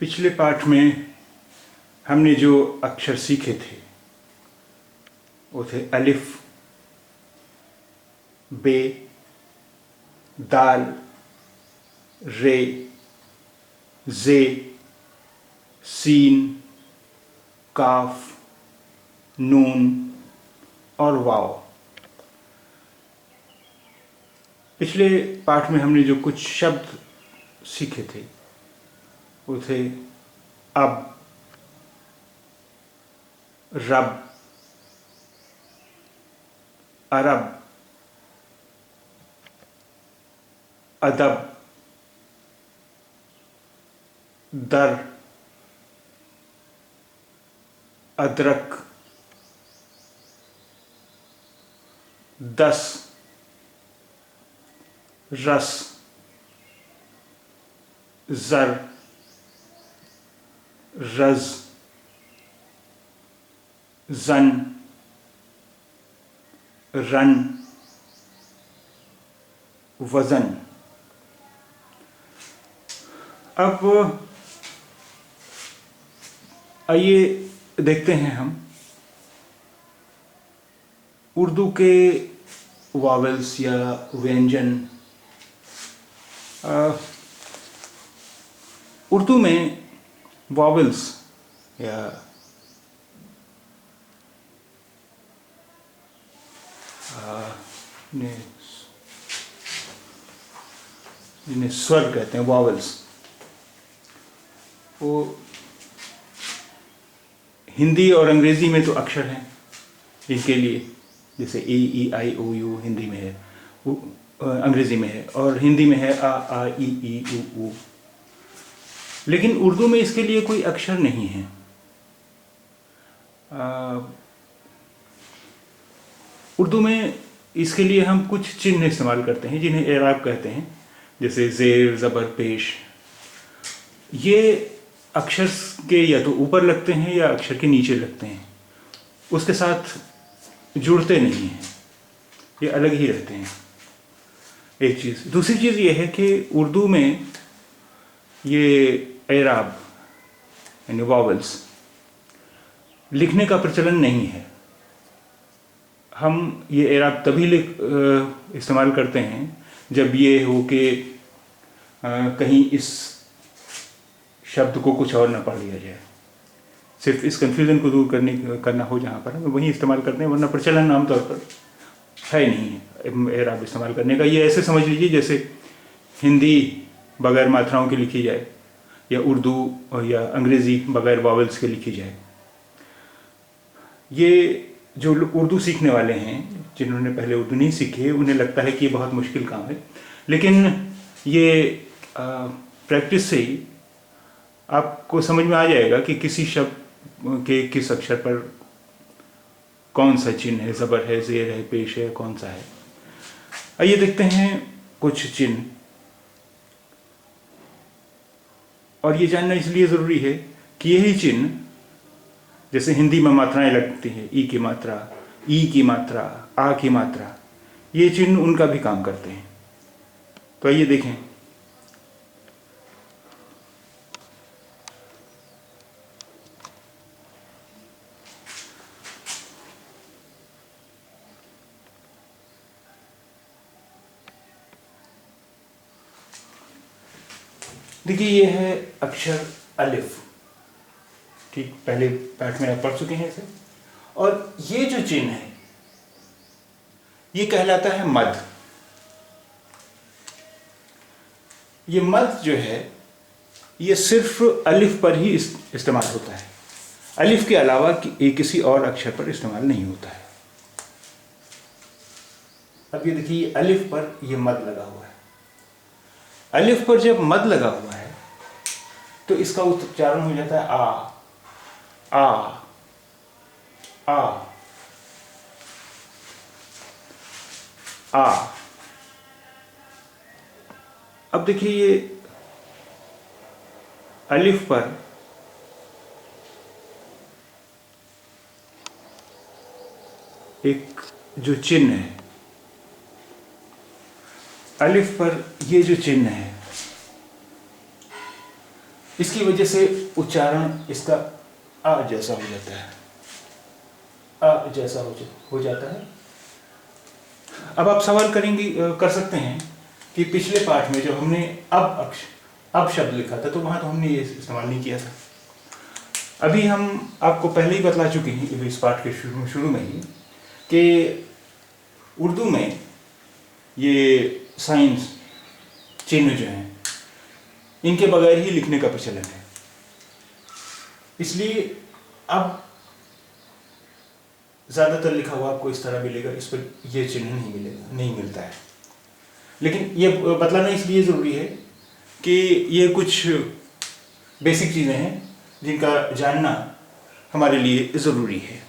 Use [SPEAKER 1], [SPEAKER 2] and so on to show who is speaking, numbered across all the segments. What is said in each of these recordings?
[SPEAKER 1] पिछले पाठ में हमने जो अक्षर सीखे थे वो थे अलिफ, बे, दाल, रे, जे, सीन, काफ, नून और वाव। पिछले पाठ में हमने जो कुछ शब्द सीखे थे वो थे अब, रब, अरब, अदब, दर, अदरक, दस, रस, जर, रज, जन, रन, वजन। अब आइए देखते हैं हम उर्दू के वावेल्स या व्यंजन। उर्दू में वावेल्स या जिन्हें स्वर कहते हैं, वावेल्स, वो हिंदी और अंग्रेजी में तो अक्षर हैं इनके लिए, जैसे ए, ई, आई, ओ, यू हिंदी में है, अंग्रेजी में है, और हिंदी में है आ, ई, उ। लेकिन उर्दू में इसके लिए कोई अक्षर नहीं है। उर्दू में इसके लिए हम कुछ चिन्ह इस्तेमाल करते हैं जिन्हें एराब कहते हैं, जैसे ज़ेर, ज़बर, पेश। ये अक्षर के या तो ऊपर लगते हैं या अक्षर के नीचे लगते हैं, उसके साथ जुड़ते नहीं हैं, ये अलग ही रहते हैं। एक चीज़। दूसरी चीज़ ये है कि उर्दू में ये एराब यानी वावेल्स लिखने का प्रचलन नहीं है। हम ये एराब तभी इस्तेमाल करते हैं जब ये हो कि कहीं इस शब्द को कुछ और ना पढ़ लिया जाए। सिर्फ इस कन्फ्यूज़न को दूर करना हो जहाँ पर हम वहीं इस्तेमाल करते हैं, वरना प्रचलन आमतौर पर है नहीं एराब इस्तेमाल करने का। ये ऐसे समझ लीजिए जैसे हिंदी बगैर मात्राओं के लिखी जाए या उर्दू या अंग्रेज़ी बगैर वावेल्स के लिखी जाए। ये जो उर्दू सीखने वाले हैं, जिन्होंने पहले उर्दू नहीं सीखी है, उन्हें लगता है कि ये बहुत मुश्किल काम है, लेकिन ये प्रैक्टिस से ही आपको समझ में आ जाएगा कि किसी शब्द के किस अक्षर पर कौन सा चिन्ह है, ज़बर है, ज़ेर है, पेश है, कौन सा है। आइए देखते हैं कुछ चिन्ह। और ये जानना इसलिए ज़रूरी है कि यही चिन्ह, जैसे हिंदी में मात्राएं लगती हैं, ई की मात्रा, ई की मात्रा, आ की मात्रा, ये चिन्ह उनका भी काम करते हैं। तो आइए देखें। देखिए, ये है अक्षर अलिफ। ठीक, पहले पाठ में आप पढ़ चुके हैं इसे। और ये जो चिन्ह है ये कहलाता है मद। ये मद जो है ये सिर्फ अलिफ पर ही इस्तेमाल होता है, अलिफ के अलावा किसी और अक्षर पर इस्तेमाल नहीं होता है। अब ये देखिए, अलिफ पर ये मद लगा हुआ है। अलिफ पर जब मद लगा हुआ है तो इसका उच्चारण हो जाता है आ, आ, आ, आ। अब देखिए, ये अलिफ पर एक जो चिन्ह है, अलिफ पर ये जो चिन्ह है इसकी वजह से उच्चारण इसका आ जैसा हो जाता है, आ जैसा हो जाता है। अब आप सवाल कर सकते हैं कि पिछले पाठ में जब हमने अब शब्द लिखा था तो वहां तो हमने ये इस्तेमाल नहीं किया था। अभी हम आपको पहले ही बतला चुके हैं इस पाठ के शुरू में ही कि उर्दू में ये साइंस चिन्ह जो हैं इनके बगैर ही लिखने का प्रचलन है, इसलिए अब ज़्यादातर लिखा हुआ आपको इस तरह मिलेगा, इस पर ये चिन्ह नहीं मिलता है। लेकिन ये बतलाना इसलिए ज़रूरी है कि ये कुछ बेसिक चीज़ें हैं जिनका जानना हमारे लिए ज़रूरी है।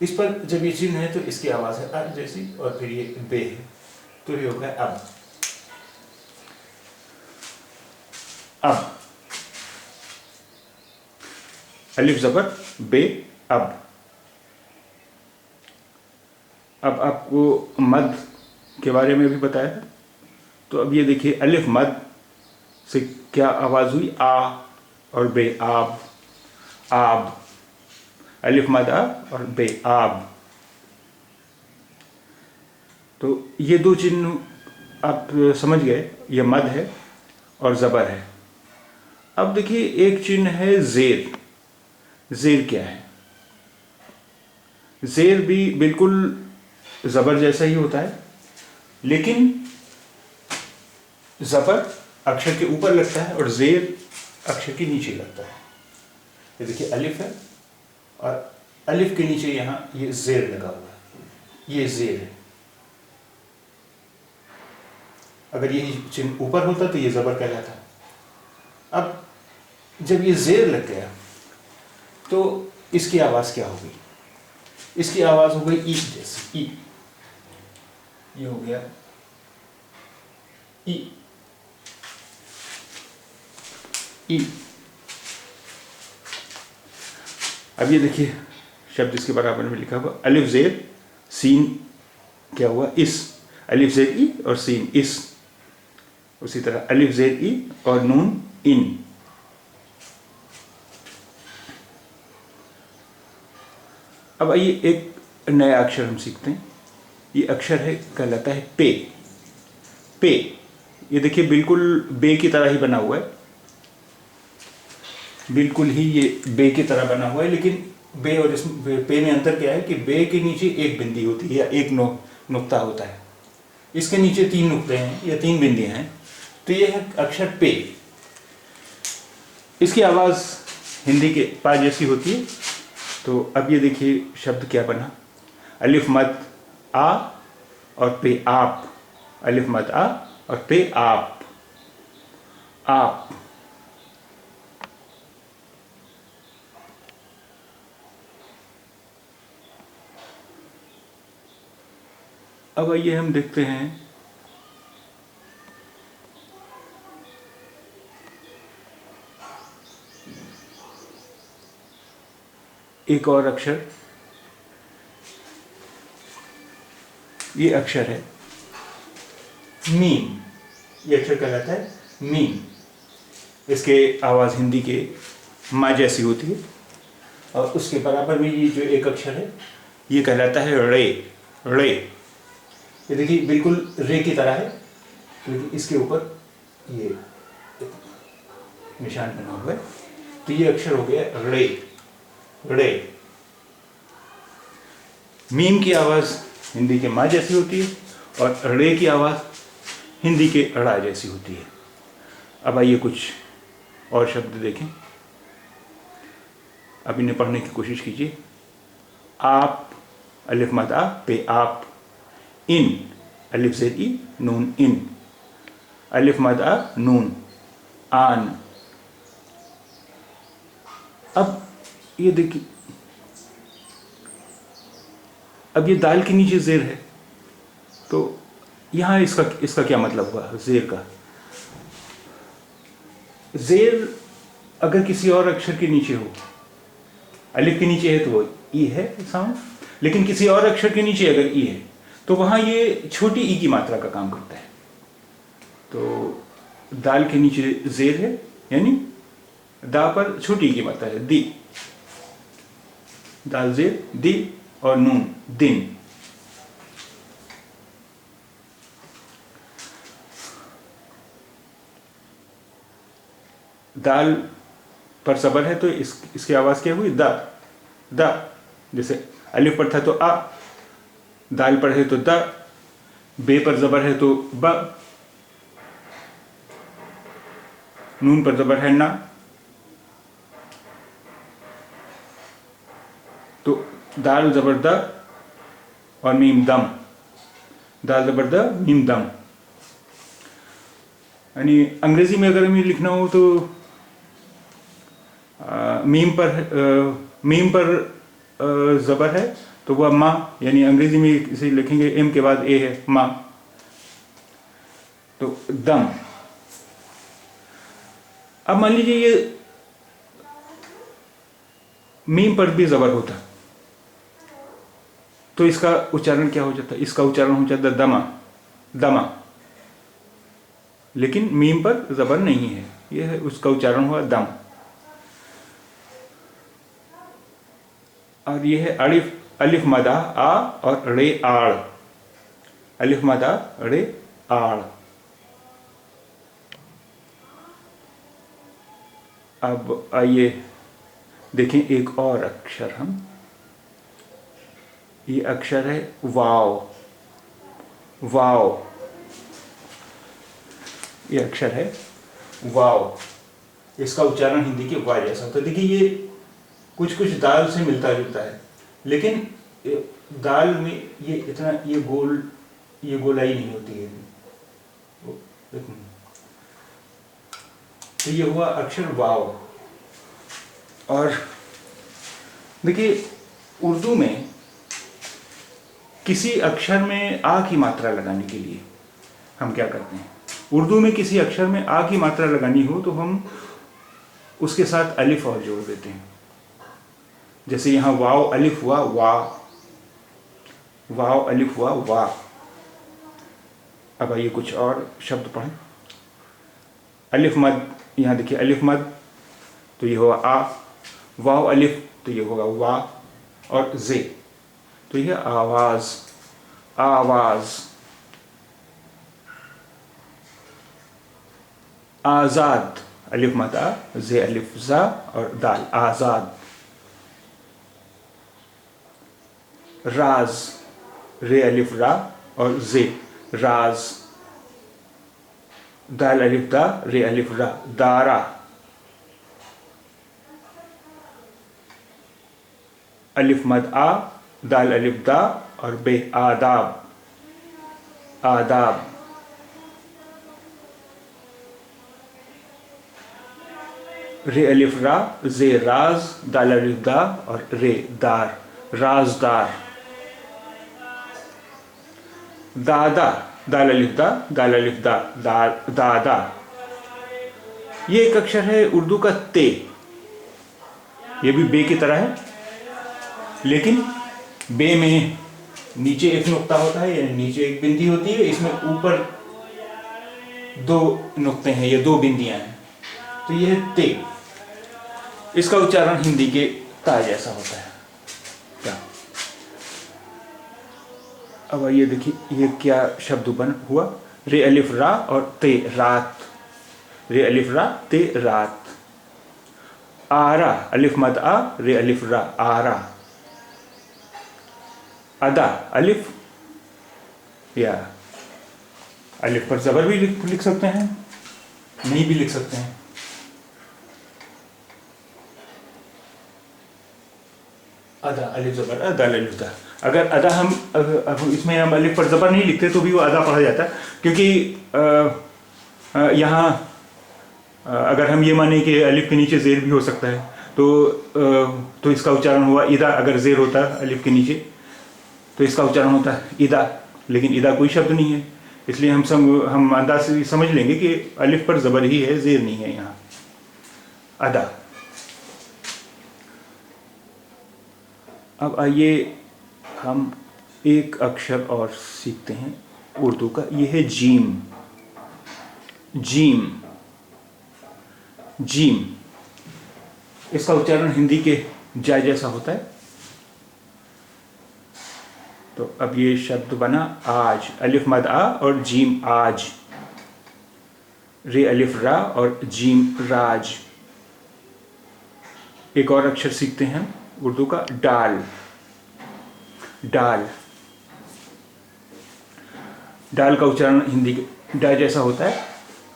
[SPEAKER 1] इस पर जब ये चिन्ह है तो इसकी आवाज़ है अ जैसी, और फिर ये बे है तो ये होगा अब। अलिफ ज़बर बे अब आपको मद के बारे में भी बताया था, तो अब ये देखिए अलिफ मद से क्या आवाज़ हुई, आ और बे आब, आब। अलिफ मद आ और बे आब। तो ये दो चिन्ह आप समझ गए, ये मद है और ज़बर है। अब देखिए एक चिन्ह है ज़ेर। ज़ेर क्या है? ज़ेर भी बिल्कुल ज़बर जैसा ही होता है, लेकिन ज़बर अक्षर के ऊपर लगता है और ज़ेर अक्षर के नीचे लगता है। ये देखिए अलिफ है और अलिफ के नीचे यहाँ ये ज़ेर लगा हुआ है, ये ज़ेर है। अगर ये चिन्ह ऊपर होता तो ये ज़बर कहलाता। अब जब ये ज़ेर लग गया तो इसकी आवाज़ क्या होगी? इसकी आवाज़ हो गई ई जैसी, ई। ये हो गया ई, ई। अब ये देखिए शब्द इसके बराबर में लिखा हुआ अलिफ ज़ेर सीन, क्या हुआ? इस। अलिफ ज़ेर ई और सीन इस। उसी तरह अलिफ ज़ेर ई और नून इन। अब आइए एक नया अक्षर हम सीखते हैं। ये अक्षर है, कहलाता है पे। पे, ये देखिए बिल्कुल बे की तरह ही बना हुआ है, बिल्कुल ही ये बे की तरह बना हुआ है। लेकिन बे और इसमें पे में अंतर क्या है कि बे के नीचे एक बिंदी होती है या एक नुक्ता होता है, इसके नीचे 3 नुक्ते हैं या 3 बिंदियां हैं, तो ये है अक्षर पे। इसकी आवाज़ हिंदी के पा जैसी होती है। तो अब ये देखिए शब्द क्या बना, अलिफ मद आ और पे आप। अलिफ मद आ और पे आप, आप। अब आइए हम देखते हैं एक और अक्षर। ये अक्षर है मीम। ये अक्षर कहलाता है मीम। इसके आवाज़ हिंदी के माँ जैसी होती है और उसके बराबर में ये जो एक अक्षर है ये कहलाता है रे। रे, ये देखिए बिल्कुल रे की तरह है, लेकिन इसके ऊपर ये निशान बना हुआ है, तो ये अक्षर हो गया रे। रे। मीम की आवाज़ हिंदी के माँ जैसी होती है और रे की आवाज़ हिंदी के ड़ा जैसी होती है। अब आइए कुछ और शब्द देखें, अब इन्हें पढ़ने की कोशिश कीजिए। आप, अलिफ मद आ पे आप। इन, अलिफ ज़ेर ई नून इन। अलिफ मद आ नून आन। अब ये देखिए, अब ये दाल के नीचे ज़ेर है, तो यहाँ इसका क्या मतलब हुआ ज़ेर का? ज़ेर अगर किसी और अक्षर के नीचे हो, अलिफ के नीचे है तो वो ई है साउंड, लेकिन किसी और अक्षर के नीचे अगर ई है तो वहाँ ये छोटी ई की मात्रा का काम करता है। तो दाल के नीचे जेर है, यानी दा पर छोटी की मात्रा है, दी, दाल जेर दी, और नून दिन। दाल पर जबर है तो इसकी आवाज क्या हुई, दा, दा। जैसे अलिफ पर था तो आ, दाल पर है तो दा, बे पर जबर है तो ब, नून पर जबर है ना, तो दाल जबर द और मीम दम, दाल जबर द मीम दम। यानी अंग्रेजी में अगर हमें लिखना हो तो मीम पर जबर है तो वह माँ, यानी अंग्रेजी में इसे लिखेंगे एम के बाद ए है, माँ, तो दम। अब मान लीजिए ये मीम पर भी जबर होता तो इसका उच्चारण क्या हो जाता, इसका उच्चारण हो जाता दमा, दमा। लेकिन मीम पर जबर नहीं है, यह है उसका उच्चारण हुआ दम। और यह है अलिफ, अलिफ मदा आ और रे आड़, अलिफ मदा रे आड़। अब आइए देखें एक और अक्षर हम, ये अक्षर है वाव, वाव, ये अक्षर है वाव। इसका उच्चारण हिंदी के वाव जैसा होता है। देखिए ये कुछ कुछ दाल से मिलता जुलता है, लेकिन दाल में ये इतना ये गोलाई नहीं होती है। तो ये हुआ अक्षर वाव। और देखिए उर्दू में किसी अक्षर में आ की मात्रा लगाने के लिए हम क्या करते हैं, उर्दू में किसी अक्षर में आ की मात्रा लगानी हो तो हम उसके साथ अलिफ और जोड़ देते हैं। जैसे यहाँ वाव अलिफ हुआ वा, वाव अलिफ हुआ वा। अब आइए कुछ और शब्द पढ़ें। अलिफ मद, यहाँ देखिए अलिफ मद तो ये होगा आ, वाव अलिफ तो ये होगा वा, और जे तो ये आवाज, आवाज। आजाद, अलिफ मद आ, जे अलिफ जा और दाल, आजाद। राज, रे अलिफ रा और जे, राज। दाल अलिफ दा, रे अलिफ रा, दारा। अलिफ मद आ, दाल अलिफ दा और बे, आदाब, आदाब। रे अलिफ रा, जे राज, दाल अलिफ दा और रे दार, राजदार। दादा, दाल अलिफ दा, दाल अलिफ दा, दादा। ये एक अक्षर है उर्दू का ते, ये भी बे की तरह है, लेकिन बे में नीचे एक नुक्ता होता है, यानी नीचे एक बिंदी होती है, इसमें ऊपर दो नुक्ते हैं, ये दो बिंदियां हैं, तो ये है ते। इसका उच्चारण हिंदी के ता जैसा होता है, ता। अब आइए देखिए ये क्या शब्द बन हुआ, रे अलिफ रा और ते, रात, रे अलिफ रा ते, रात। आरा, अलिफ मद आ, रे अलिफ रा, आरा। अदा, अलिफ या अलिफ पर जबर भी लिख सकते हैं, नहीं भी लिख सकते हैं। अदा, अलिफ जबर अदा, अलिफ दा। अगर अदा अब इसमें हम अलिफ पर जबर नहीं लिखते तो भी वो अदा पढ़ा जाता है, क्योंकि यहाँ अगर हम ये माने कि अलिफ के नीचे जेर भी हो सकता है तो इसका उच्चारण हुआ इदा। अगर जेर होता है अलिफ के नीचे तो इसका उच्चारण होता है इदा, लेकिन इदा कोई शब्द नहीं है, इसलिए हम अंदाज से समझ लेंगे कि अलिफ पर जबर ही है, जेर नहीं है यहाँ। अदा। अब आइए हम एक अक्षर और सीखते हैं उर्दू का, यह है जीम। जीम, जीम, इसका उच्चारण हिंदी के जा जैसा होता है। तो अब ये शब्द बना आज, अलिफ मद आ और जीम आज, रे अलिफ रा और जीम राज। एक और अक्षर सीखते हैं हम उर्दू का, डाल, डाल, डाल का उच्चारण हिंदी के डा जैसा होता है।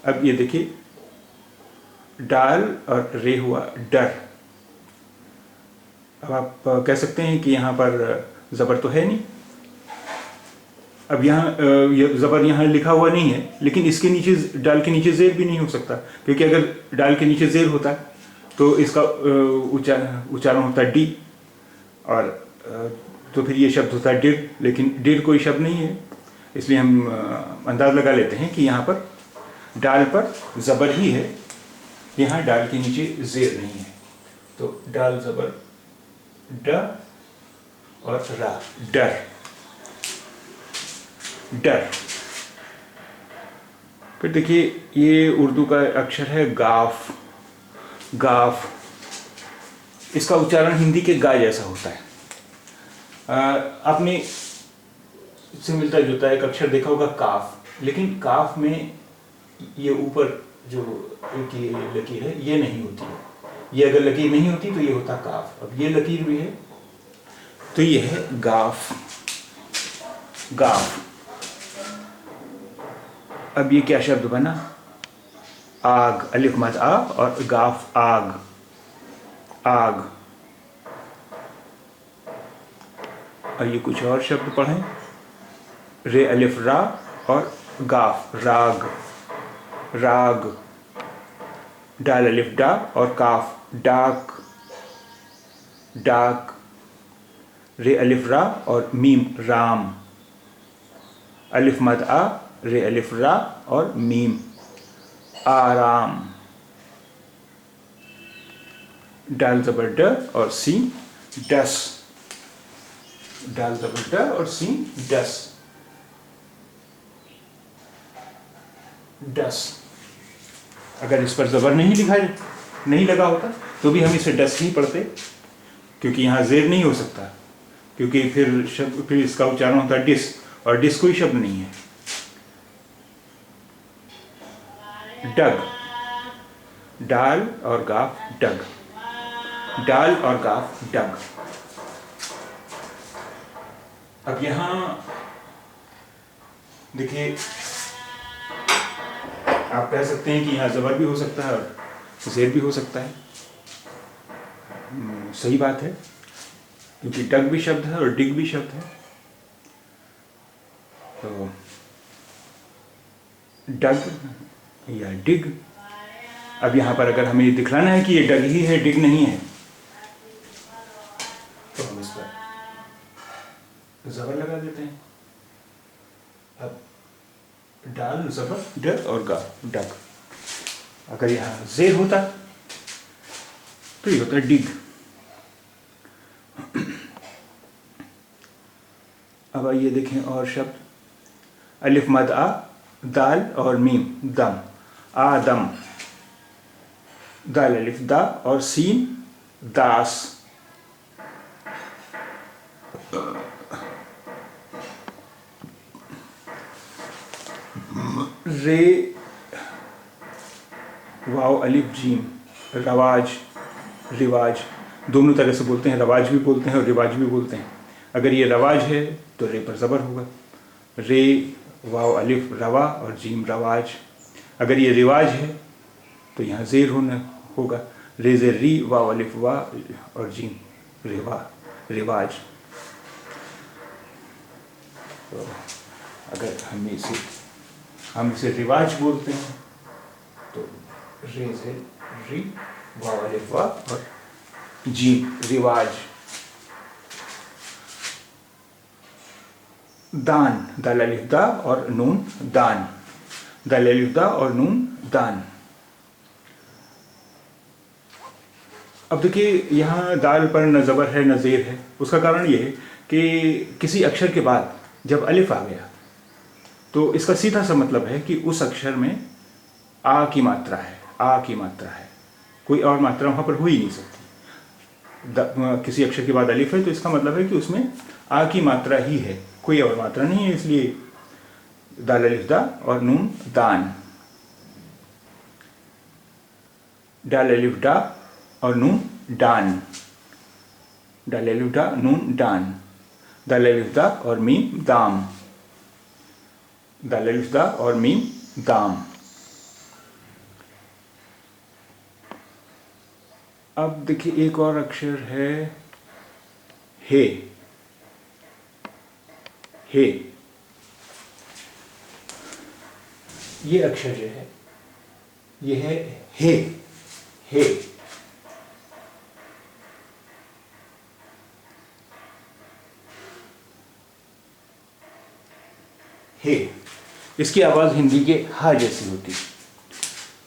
[SPEAKER 1] अब ये देखिए, डाल और रे हुआ डर। अब आप कह सकते हैं कि यहाँ पर ज़बर तो है नहीं। अब यहाँ ज़बर यहाँ लिखा हुआ नहीं है, लेकिन इसके नीचे, डाल के नीचे ज़ेर भी नहीं हो सकता, क्योंकि अगर डाल के नीचे ज़ेर होता तो इसका उच्चारण होता डी, और तो फिर ये शब्द होता डिर, लेकिन डिर कोई शब्द नहीं है। इसलिए हम अंदाज़ लगा लेते हैं कि यहाँ पर डाल पर ज़बर ही है, यहाँ डाल के नीचे ज़ेर नहीं है। तो डाल ज़बर ड और रा, डर, डर। फिर देखिए, ये उर्दू का अक्षर है गाफ, गाफ, इसका उच्चारण हिंदी के गा जैसा होता है। आपने इससे मिलता जुलता एक अक्षर देखा होगा काफ, लेकिन काफ में ये ऊपर जो एक ये लकीर है ये नहीं होती है। ये अगर लकीर नहीं होती तो ये होता काफ। अब ये लकीर भी है तो ये है गाफ, गाफ। अब ये क्या शब्द बना, आग, अलिफ मद आ और गाफ आग, आग। और ये कुछ और शब्द पढ़ें, रे अलिफ रा और गाफ राग, राग, डाल अलिफ डा और काफ डाक, डाक, रे अलिफ रा और मीम राम, अलिफ मद आ, रे अलिफ रा और मीम आराम, डाल ज़बर ड और सीन डस, डाल ज़बर ड और सीन डस, डस। अगर इस पर ज़बर नहीं लगा होता तो भी हम इसे डस ही पढ़ते, क्योंकि यहाँ ज़ेर नहीं हो सकता, क्योंकि फिर इसका उच्चारण होता है डिस, और डिस कोई शब्द नहीं है। डग, डाल और गाफ डग, डाल और गाफ डग। अब यहाँ देखिए, आप कह सकते हैं कि यहाँ ज़बर भी हो सकता है और ज़ेर भी हो सकता है। सही बात है, क्योंकि डग भी शब्द है और डिग भी शब्द है। तो डग या डिग। अब यहाँ पर अगर हमें दिखलाना है कि ये डग ही है, डिग नहीं है, तो हम इस पर ज़बर लगा देते हैं। अब डाल ज़बर ड और गा डग। अगर यहाँ ज़ेर होता तो ये होता है डिग। अब आइए देखें और शब्द, अलिफ मद आ, दाल और मीम दम, आदम, दाल अलिफ दा और सीन दास, रे वाव अलिफ जीम रवाज, रिवाज। दोनों तरह से बोलते हैं, रवाज भी बोलते हैं और रिवाज भी बोलते हैं। अगर ये रवाज है तो रे पर ज़बर होगा, रे वाव अलिफ रवा और जीम रवाज। अगर ये रिवाज है तो यहाँ ज़ेर होगा, रे ज़ेर री वाव अलिफ वा और जीम रिवा, रिवाज। तो अगर हम इसे रिवाज बोलते हैं तो रे ज़ेर री वाव अलिफ वा और जीम रिवाज। दान, दाल अलिफ दा और नून दान, दाल अलिफ दा और नून दान। अब देखिए, यहाँ दाल पर न ज़बर है न ज़ेर है। उसका कारण ये है कि किसी अक्षर के बाद जब अलिफ आ गया तो इसका सीधा सा मतलब है कि उस अक्षर में आ की मात्रा है, आ की मात्रा है, कोई और मात्रा वहाँ पर हो ही नहीं सकती। किसी अक्षर के बाद अलिफ है तो इसका मतलब है कि उसमें आ की मात्रा ही है, कोई और मात्रा नहीं है, इसलिए दाल अलिफ दा और नून दान, दाल अलिफ डा और नून डान, दाल अलिफ डा नून डान, दाल अलिफ दा और मीम दाम, दाल अलिफ दा और मीम दाम। अब देखिए एक और अक्षर है हे, हे, ये अक्षर जो है ये है हे, हे, हे, इसकी आवाज़ हिंदी के हा जैसी होती है।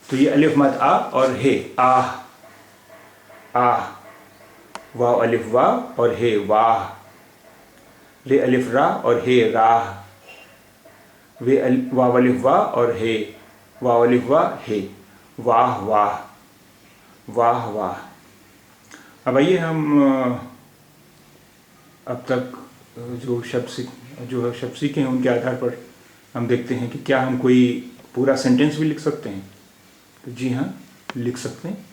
[SPEAKER 1] तो ये अलिफ मद आ और हे, आह, आह, वाव अलिफ वाह और हे वाह, रे अलिफ रा और हे राह, वाव अलिफ वाह और हे, वाव अलिफ वाह हे, वाह वाह, वाह वाह। अब आइए हम अब तक जो शब्द सीखे हैं उनके आधार पर हम देखते हैं कि क्या हम कोई पूरा सेंटेंस भी लिख सकते हैं। तो जी हाँ, लिख सकते हैं।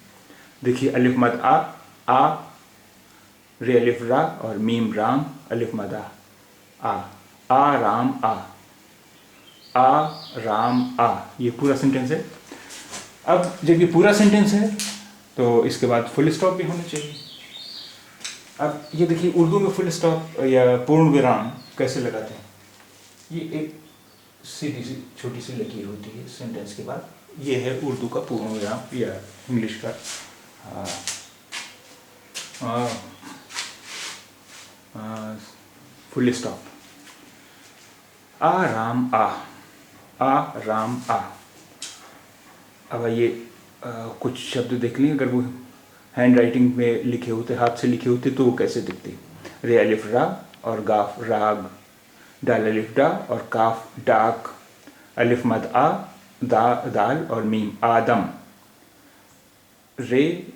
[SPEAKER 1] देखिए अलिफ मद आ, रे अलिफ रा और मीम राम, अलिफ मद आ राम आ राम आ, ये पूरा सेंटेंस है। अब जब ये पूरा सेंटेंस है तो इसके बाद फुल स्टॉप भी होना चाहिए। अब ये देखिए उर्दू में फुल स्टॉप या पूर्ण विराम कैसे लगाते हैं। ये एक सीधी सी छोटी सी लकीर होती है सेंटेंस के बाद, ये है उर्दू का पूर्ण विराम या इंग्लिश का फुल स्टॉप। आ राम आ राम आ। अब ये कुछ शब्द देख लें, अगर वो हैंड राइटिंग में लिखे होते, हाथ से लिखे होते, तो वो कैसे दिखते। रे अलिफ रा और गाफ राग, दाल अलिफ डा और काफ डाक, अलिफ मद आ दाल और मीम आदम, रे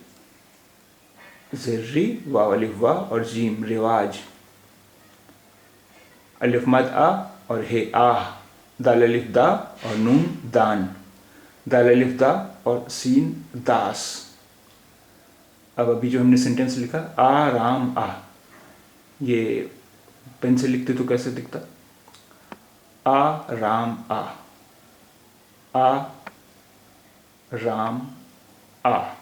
[SPEAKER 1] ज़िर्री वाव अलिफ वाह और जीम रिवाज, अलिफ मद आ और हे आह, दाल अलिफ दा और नून दान, दाल अलिफ दा और सीन दास। अब अभी जो हमने सेंटेंस लिखा आ राम आ, ये पेन से लिखते तो कैसे दिखता। आ राम आ राम आ।